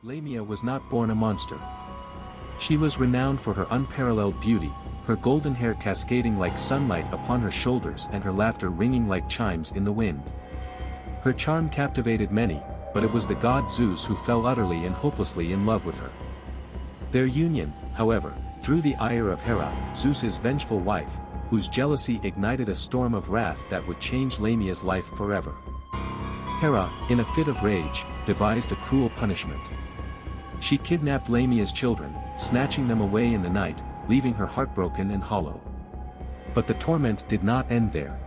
Lamia was not born a monster. She was renowned for her unparalleled beauty, her golden hair cascading like sunlight upon her shoulders and her laughter ringing like chimes in the wind. Her charm captivated many, but it was the god Zeus who fell utterly and hopelessly in love with her. Their union, however, drew the ire of Hera, Zeus's vengeful wife, whose jealousy ignited a storm of wrath that would change Lamia's life forever. Hera, in a fit of rage, devised a cruel punishment. She kidnapped Lamia's children, snatching them away in the night, leaving her heartbroken and hollow. But the torment did not end there.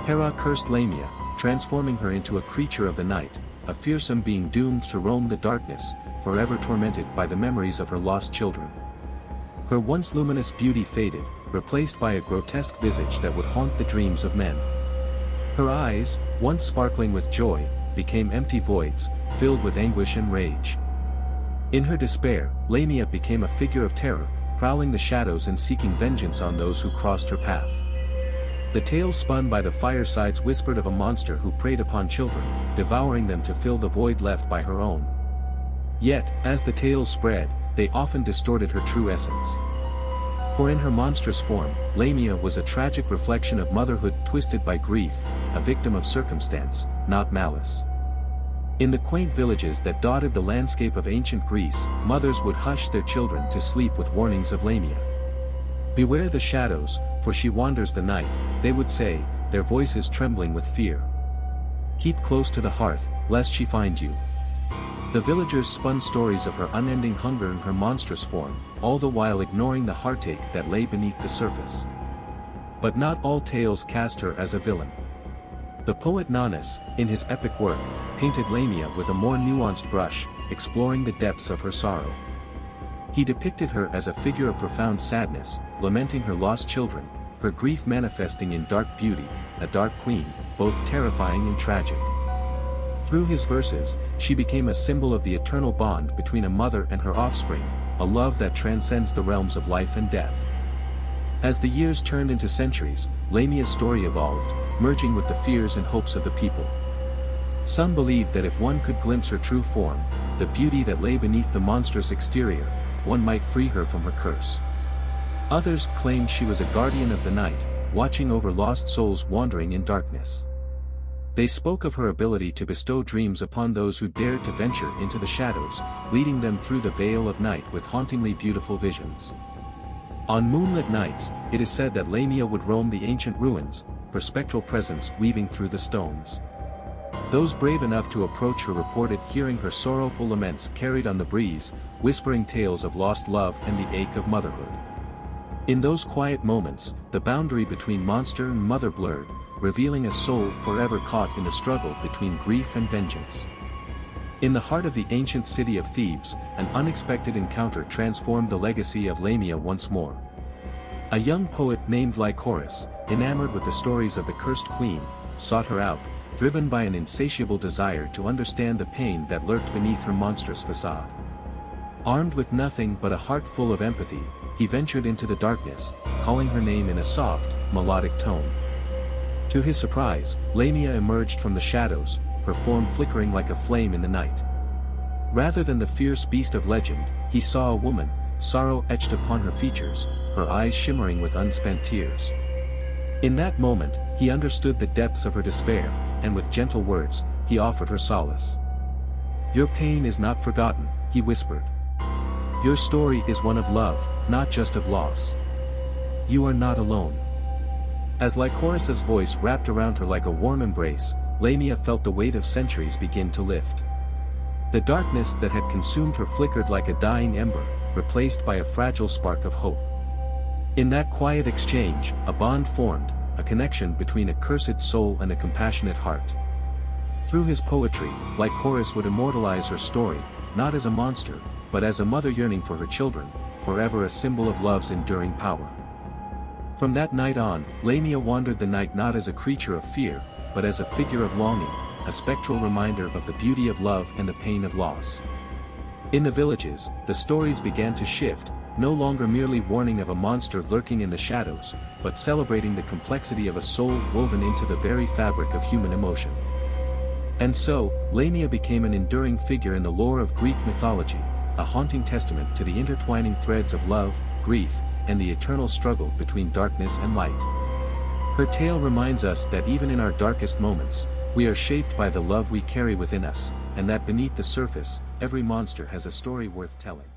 Hera cursed Lamia, transforming her into a creature of the night, a fearsome being doomed to roam the darkness, forever tormented by the memories of her lost children. Her once luminous beauty faded, replaced by a grotesque visage that would haunt the dreams of men. Her eyes, once sparkling with joy, became empty voids, filled with anguish and rage. In her despair, Lamia became a figure of terror, prowling the shadows and seeking vengeance on those who crossed her path. The tales spun by the firesides whispered of a monster who preyed upon children, devouring them to fill the void left by her own. Yet, as the tales spread, they often distorted her true essence. For in her monstrous form, Lamia was a tragic reflection of motherhood twisted by grief, a victim of circumstance, not malice. In the quaint villages that dotted the landscape of ancient Greece, mothers would hush their children to sleep with warnings of Lamia. "Beware the shadows, for she wanders the night," they would say, their voices trembling with fear. "Keep close to the hearth, lest she find you." The villagers spun stories of her unending hunger and her monstrous form, all the while ignoring the heartache that lay beneath the surface. But not all tales cast her as a villain. The poet Nonnus, in his epic work, painted Lamia with a more nuanced brush, exploring the depths of her sorrow. He depicted her as a figure of profound sadness, lamenting her lost children, her grief manifesting in dark beauty, a dark queen, both terrifying and tragic. Through his verses, she became a symbol of the eternal bond between a mother and her offspring, a love that transcends the realms of life and death. As the years turned into centuries, Lamia's story evolved, merging with the fears and hopes of the people. Some believed that if one could glimpse her true form, the beauty that lay beneath the monstrous exterior, one might free her from her curse. Others claimed she was a guardian of the night, watching over lost souls wandering in darkness. They spoke of her ability to bestow dreams upon those who dared to venture into the shadows, leading them through the veil of night with hauntingly beautiful visions. On moonlit nights, it is said that Lamia would roam the ancient ruins, her spectral presence weaving through the stones. Those brave enough to approach her reported hearing her sorrowful laments carried on the breeze, whispering tales of lost love and the ache of motherhood. In those quiet moments, the boundary between monster and mother blurred, revealing a soul forever caught in the struggle between grief and vengeance. In the heart of the ancient city of Thebes, an unexpected encounter transformed the legacy of Lamia once more. A young poet named Lycoris, enamored with the stories of the cursed queen, sought her out, driven by an insatiable desire to understand the pain that lurked beneath her monstrous facade. Armed with nothing but a heart full of empathy, he ventured into the darkness, calling her name in a soft, melodic tone. To his surprise, Lamia emerged from the shadows, her form flickering like a flame in the night. Rather than the fierce beast of legend, he saw a woman, sorrow etched upon her features, her eyes shimmering with unspent tears. In that moment, he understood the depths of her despair, and with gentle words, he offered her solace. "Your pain is not forgotten," he whispered. "Your story is one of love, not just of loss. You are not alone." As Lycoris's voice wrapped around her like a warm embrace, Lamia felt the weight of centuries begin to lift. The darkness that had consumed her flickered like a dying ember, replaced by a fragile spark of hope. In that quiet exchange, a bond formed, a connection between a cursed soul and a compassionate heart. Through his poetry, Lycoris would immortalize her story, not as a monster, but as a mother yearning for her children, forever a symbol of love's enduring power. From that night on, Lamia wandered the night not as a creature of fear, but as a figure of longing, a spectral reminder of the beauty of love and the pain of loss. In the villages, the stories began to shift, no longer merely warning of a monster lurking in the shadows, but celebrating the complexity of a soul woven into the very fabric of human emotion. And so, Lamia became an enduring figure in the lore of Greek mythology, a haunting testament to the intertwining threads of love, grief, and the eternal struggle between darkness and light. Her tale reminds us that even in our darkest moments, we are shaped by the love we carry within us, and that beneath the surface, every monster has a story worth telling.